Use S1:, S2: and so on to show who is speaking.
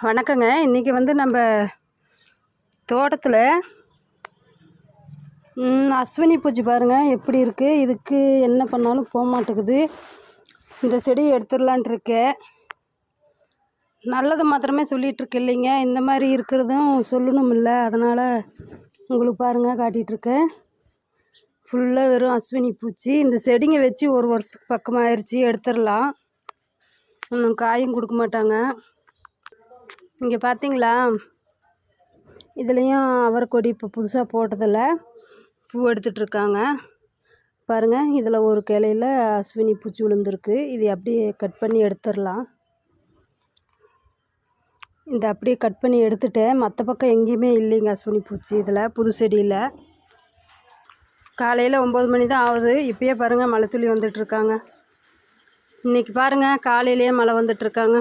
S1: வணக்கங்க. இன்றைக்கி வந்து நம்ம தோட்டத்தில் அஸ்வினி பூச்சி பாருங்கள் எப்படி இருக்குது. இதுக்கு என்ன பண்ணாலும் போக மாட்டேங்குது. இந்த செடியை எடுத்துடலான்ட்டு இருக்கேன். நல்லது மாத்திரமே சொல்லிகிட்ருக்கு இல்லைங்க, இந்த மாதிரி இருக்கிறதும் சொல்லணும் இல்லை. அதனால் உங்களுக்கு பாருங்கள் காட்டிகிட்ருக்கேன். ஃபுல்லாக வெறும் அஸ்வினி பூச்சி. இந்த செடிங்க வச்சு ஒரு வருஷத்துக்கு பக்கமாக ஆயிடுச்சு. எடுத்துடலாம். இன்னும் காயும் கொடுக்க மாட்டாங்க. இங்கே பார்த்தீங்களா, இதுலேயும் அவரைக்கொடி இப்போ புதுசாக போட்டதில் பூ எடுத்துகிட்ருக்காங்க பாருங்கள். இதில் ஒரு கிளையில் அஸ்வினி பூச்சி விழுந்துருக்கு. இது அப்படியே கட் பண்ணி எடுத்துடலாம். இந்த அப்படியே கட் பண்ணி எடுத்துட்டேன். மற்ற பக்கம் எங்கேயுமே இல்லைங்க அஸ்வினி பூச்சி. இதில் புது செடியில் காலையில் 9 மணி தான் ஆகுது. இப்போயே பாருங்கள் மழை துளி வந்துட்டுருக்காங்க. இன்றைக்கி பாருங்கள் காலையிலேயே மழை வந்துட்டுருக்காங்க.